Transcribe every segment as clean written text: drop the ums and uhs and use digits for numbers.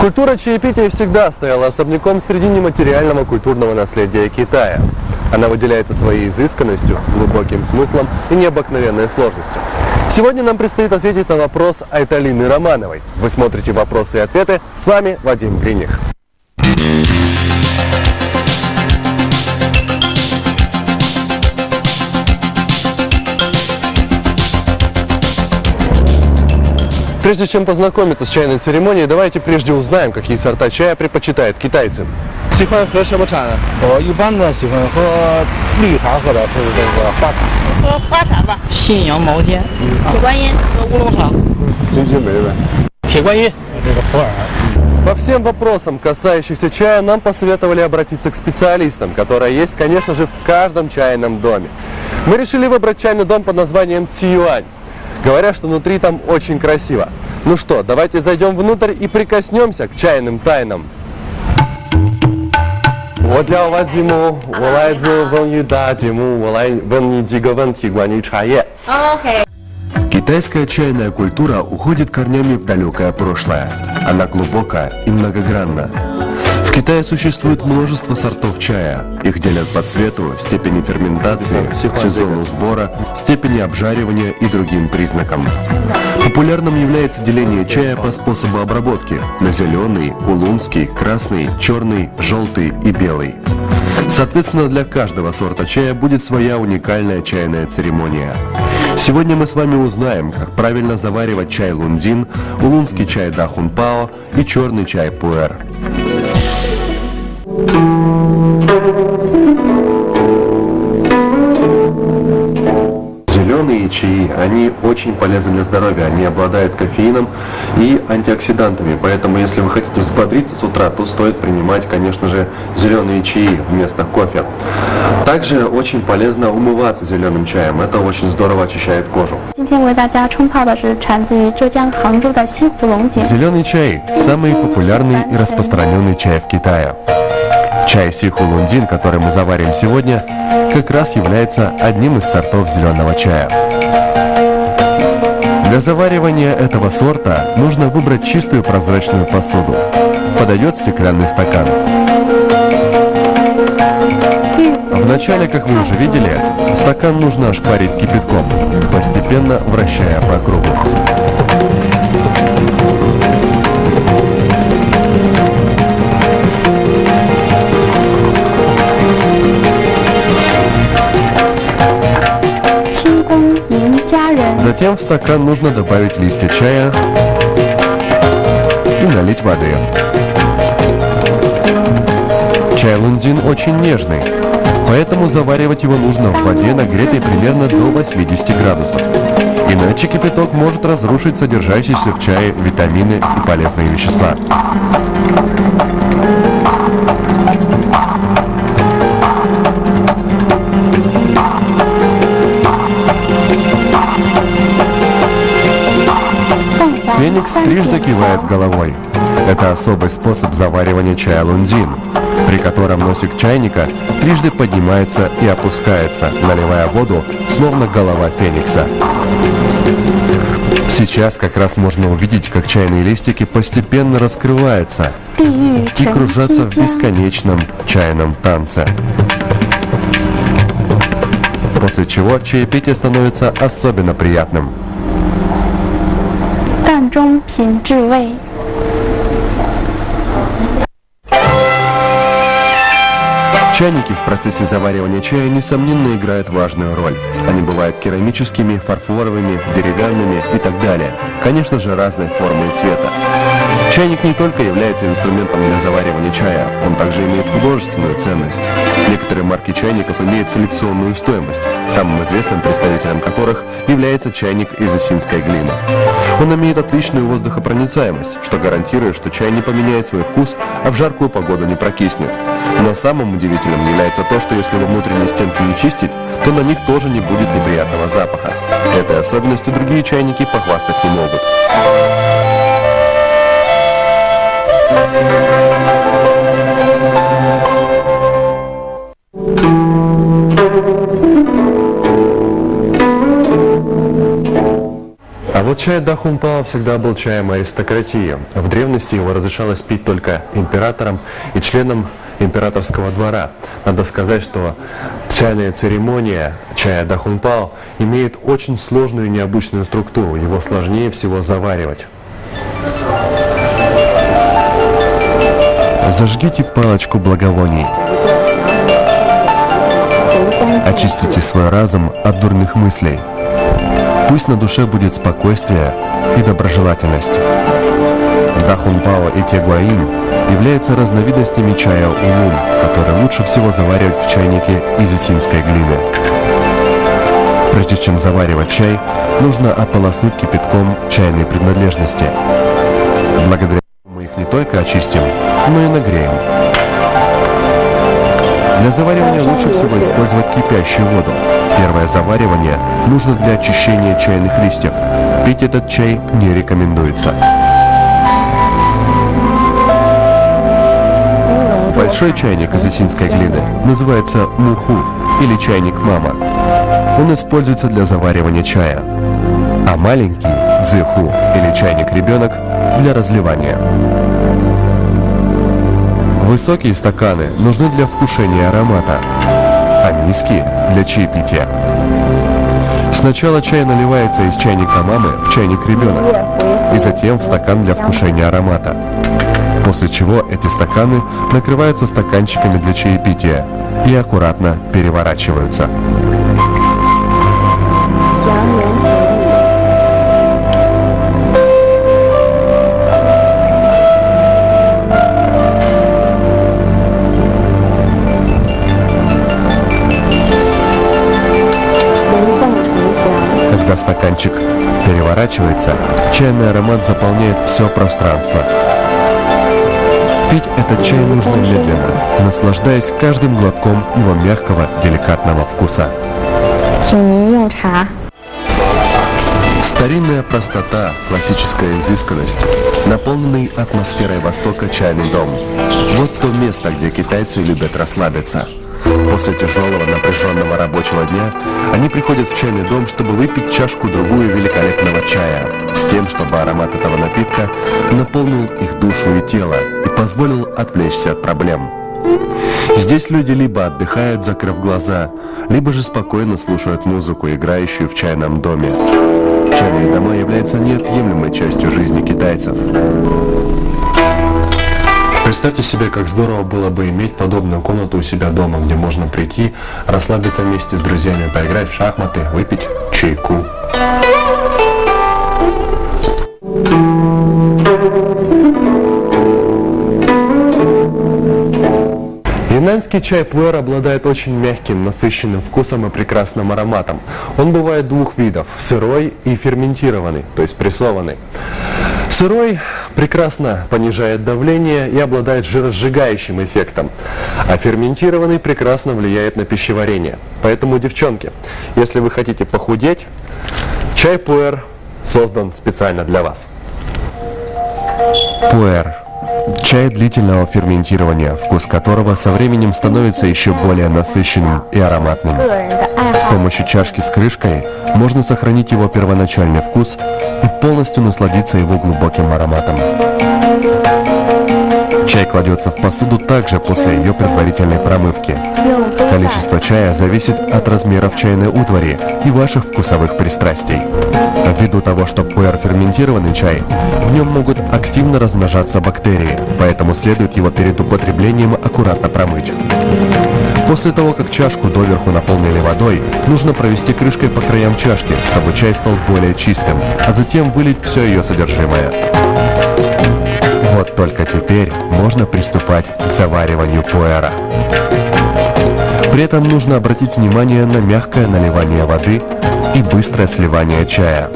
Культура чаепития всегда стояла особняком среди нематериального культурного наследия Китая. Она выделяется своей изысканностью, глубоким смыслом и необыкновенной сложностью. Сегодня нам предстоит ответить на вопрос Айталины Романовой. Вы смотрите «Вопросы и ответы». С вами Вадим Гриних. Прежде чем познакомиться с чайной церемонией, давайте прежде узнаем, какие сорта чая предпочитают китайцы. 喜欢喝什么茶呢？我一般呢喜欢喝绿茶或者是这个花茶。喝花茶吧。信阳毛尖、铁观音。乌龙茶。金星梅呗。铁观音。这个普洱。По всем вопросам, касающихся чая, нам посоветовали обратиться к специалистам, которые есть, конечно же, в каждом чайном доме. Мы решили выбрать чайный дом под названием Цюань. Говорят, что внутри там очень красиво. Ну что, давайте зайдем внутрь и прикоснемся к чайным тайнам. 我叫万吉木，我来自文娱大节目，我来问你几个问题关于茶叶。 OK。 Китайская чайная культура уходит корнями в далекое прошлое. Она глубока и многогранна. В Китае существует множество сортов чая. Их делят по цвету, степени ферментации, сезону сбора, степени обжаривания и другим признакам. Популярным является деление чая по способу обработки на зеленый, улунский, красный, черный, желтый и белый. Соответственно, для каждого сорта чая будет своя уникальная чайная церемония. Сегодня мы с вами узнаем, как правильно заваривать чай лундин, улунский чай дахунпао и черный чай пуэр. Зеленые чаи, они очень полезны для здоровья, они обладают кофеином и антиоксидантами, поэтому если вы хотите взбодриться с утра, то стоит принимать, конечно же, зеленые чаи вместо кофе. Также очень полезно умываться зеленым чаем, это очень здорово очищает кожу. Зеленый чай – самый популярный и распространенный чай в Китае. Чай сихулундин, который мы заварим сегодня, как раз является одним из сортов зеленого чая. Для заваривания этого сорта нужно выбрать чистую прозрачную посуду. Подойдет стеклянный стакан. Вначале, как вы уже видели, стакан нужно ошпарить кипятком, постепенно вращая по кругу. Затем в стакан нужно добавить листья чая и налить воды. Чай лундин очень нежный, поэтому заваривать его нужно в воде, нагретой примерно до 80 градусов. Иначе кипяток может разрушить содержащиеся в чае витамины и полезные вещества. Феникс трижды кивает головой. Это особый способ заваривания чая лундин, при котором носик чайника трижды поднимается и опускается, наливая воду, словно голова феникса. Сейчас как раз можно увидеть, как чайные листики постепенно раскрываются и кружатся в бесконечном чайном танце. После чего чаепитие становится особенно приятным. Чайники в процессе заваривания чая, несомненно, играют важную роль. Они бывают керамическими, фарфоровыми, деревянными и так далее. Конечно же, разной формы и цвета. Чайник не только является инструментом для заваривания чая, он также имеет художественную ценность. Некоторые марки чайников имеют коллекционную стоимость, самым известным представителем которых является чайник из осинской глины. Он имеет отличную воздухопроницаемость, что гарантирует, что чай не поменяет свой вкус, а в жаркую погоду не прокиснет. Но самым удивительным является то, что если внутренние стенки не чистить, то на них тоже не будет неприятного запаха. Этой особенностью другие чайники похвастать не могут. А вот чай Дахунпао всегда был чаем аристократии. В древности его разрешалось пить только императорам и членам императорского двора. Надо сказать, что чайная церемония чая Дахунпао имеет очень сложную и необычную структуру. Его сложнее всего заваривать. Зажгите палочку благовоний. Очистите свой разум от дурных мыслей. Пусть на душе будет спокойствие и доброжелательность. Дахунпао и Тегуаин являются разновидностями чая улун, который лучше всего заваривать в чайнике из исинской глины. Прежде чем заваривать чай, нужно ополоснуть кипятком чайные принадлежности. Благодаря этому мы их не только очистим, но и нагреем. Для заваривания лучше всего использовать кипящую воду. Первое заваривание нужно для очищения чайных листьев. Пить этот чай не рекомендуется. Большой чайник из исинской глины называется муху или чайник мама. Он используется для заваривания чая. А маленький цзыху или чайник ребенок для разливания. Высокие стаканы нужны для вкушения аромата, а низкие – для чаепития. Сначала чай наливается из чайника мамы в чайник ребенок, и затем в стакан для вкушения аромата. После чего эти стаканы накрываются стаканчиками для чаепития и аккуратно переворачиваются. Когда стаканчик переворачивается, чайный аромат заполняет все пространство. Пить этот чай нужно медленно, наслаждаясь каждым глотком его мягкого, деликатного вкуса. Старинная простота, классическая изысканность, наполненный атмосферой Востока чайный дом. Вот то место, где китайцы любят расслабиться. После тяжелого напряженного рабочего дня они приходят в чайный дом, чтобы выпить чашку-другую великолепного чая, с тем, чтобы аромат этого напитка наполнил их душу и тело и позволил отвлечься от проблем. Здесь люди либо отдыхают, закрыв глаза, либо же спокойно слушают музыку, играющую в чайном доме. Чайные дома являются неотъемлемой частью жизни китайцев. Представьте себе, как здорово было бы иметь подобную комнату у себя дома, где можно прийти, расслабиться вместе с друзьями, поиграть в шахматы, выпить чайку. Юнанский чай пуэр обладает очень мягким, насыщенным вкусом и прекрасным ароматом. Он бывает двух видов – сырой и ферментированный, то есть прессованный. Сырой прекрасно понижает давление и обладает жиросжигающим эффектом, а ферментированный прекрасно влияет на пищеварение. Поэтому, девчонки, если вы хотите похудеть, чай пуэр создан специально для вас. Пуэр. Чай длительного ферментирования, вкус которого со временем становится еще более насыщенным и ароматным. С помощью чашки с крышкой можно сохранить его первоначальный вкус и полностью насладиться его глубоким ароматом. Чай кладется в посуду также после ее предварительной промывки. Количество чая зависит от размеров чайной утвари и ваших вкусовых пристрастий. Ввиду того, что пуэр ферментированный чай, в нем могут активно размножаться бактерии, поэтому следует его перед употреблением аккуратно промыть. После того, как чашку доверху наполнили водой, нужно провести крышкой по краям чашки, чтобы чай стал более чистым, а затем вылить все ее содержимое. Вот только теперь можно приступать к завариванию пуэра. При этом нужно обратить внимание на мягкое наливание воды и быстрое сливание чая.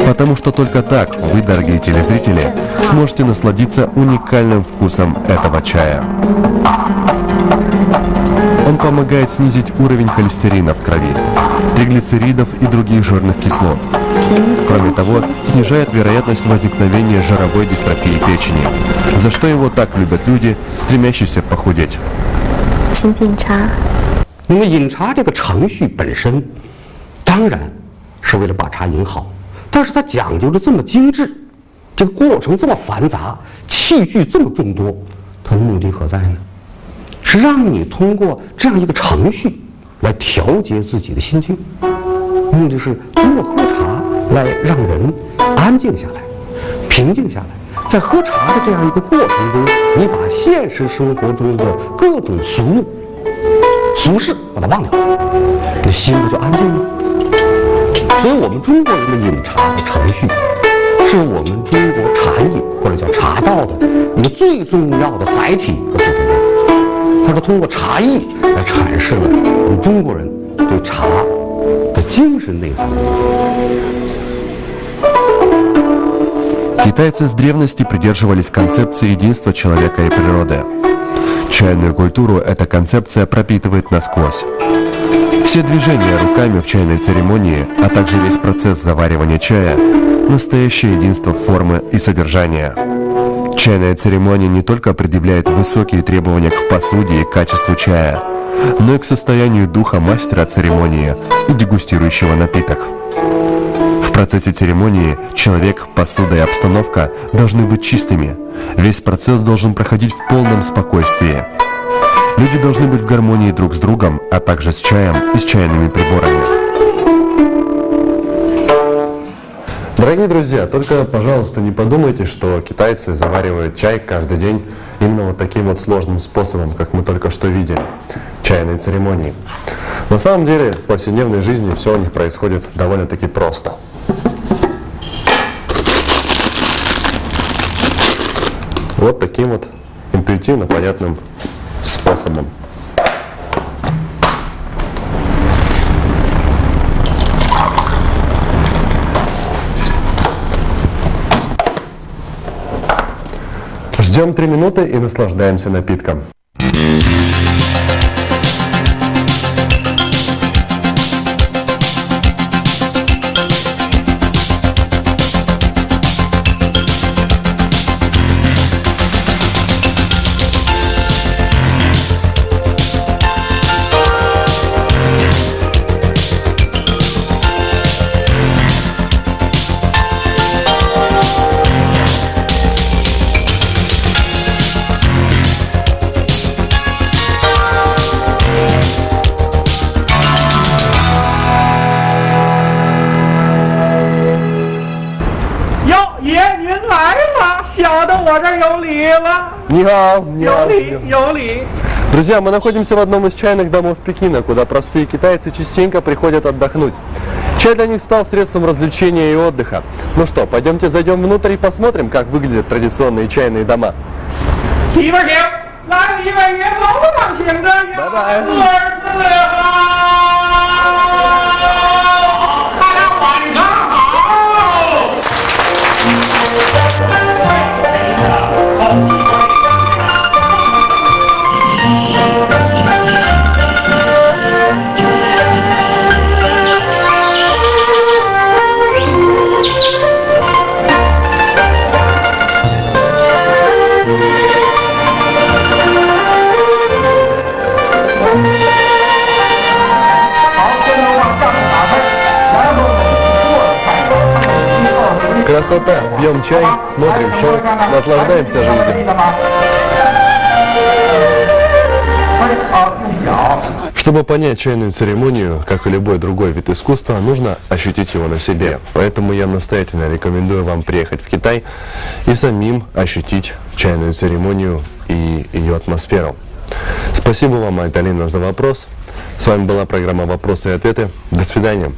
Потому что только так вы, дорогие телезрители, сможете насладиться уникальным вкусом этого чая. Он помогает снизить уровень холестерина в крови, триглицеридов и других жирных кислот. Кроме того, снижает вероятность возникновения жировой дистрофии печени, за что его так любят люди, стремящиеся похудеть. 请品茶。那么饮茶这个程序本身，当然是为了把茶饮好，但是它讲究的这么精致，这个过程这么繁杂，器具这么众多，它的目的何在呢？是让你通过这样一个程序来调节自己的心境，目的是通过喝茶来让人安静下来、平静下来。在喝茶的这样一个过程中，你把现实生活中的各种俗事把它忘掉，你心不就安静了？所以我们中国人的饮茶的程序，是我们中国禅饮或者叫茶道的一个最重要的载体和最重要的。它是通过茶艺来阐释了我们中国人对茶的精神内涵的理解。 Китайцы с древности придерживались концепции единства человека и природы. Чайную культуру эта концепция пропитывает насквозь. Все движения руками в чайной церемонии, а также весь процесс заваривания чая – настоящее единство формы и содержания. Чайная церемония не только предъявляет высокие требования к посуде и качеству чая, но и к состоянию духа мастера церемонии и дегустирующего напиток. В процессе церемонии человек, посуда и обстановка должны быть чистыми. Весь процесс должен проходить в полном спокойствии. Люди должны быть в гармонии друг с другом, а также с чаем и с чайными приборами. Дорогие друзья, только, пожалуйста, не подумайте, что китайцы заваривают чай каждый день именно вот таким вот сложным способом, как мы только что видели. Чайной церемонии. На самом деле, в повседневной жизни все у них происходит довольно-таки просто. Вот таким вот интуитивно понятным способом. Ждем 3 минуты и наслаждаемся напитком. Друзья, мы находимся в одном из чайных домов Пекина, куда простые китайцы частенько приходят отдохнуть. Чай для них стал средством развлечения и отдыха. Ну что, пойдемте зайдем внутрь и посмотрим, как выглядят традиционные чайные дома. Красота! Пьем чай, смотрим шоу, наслаждаемся жизнью. Чтобы понять чайную церемонию, как и любой другой вид искусства, нужно ощутить его на себе. Поэтому я настоятельно рекомендую вам приехать в Китай и самим ощутить чайную церемонию и ее атмосферу. Спасибо вам, Айталина, за вопрос. С вами была программа «Вопросы и ответы». До свидания.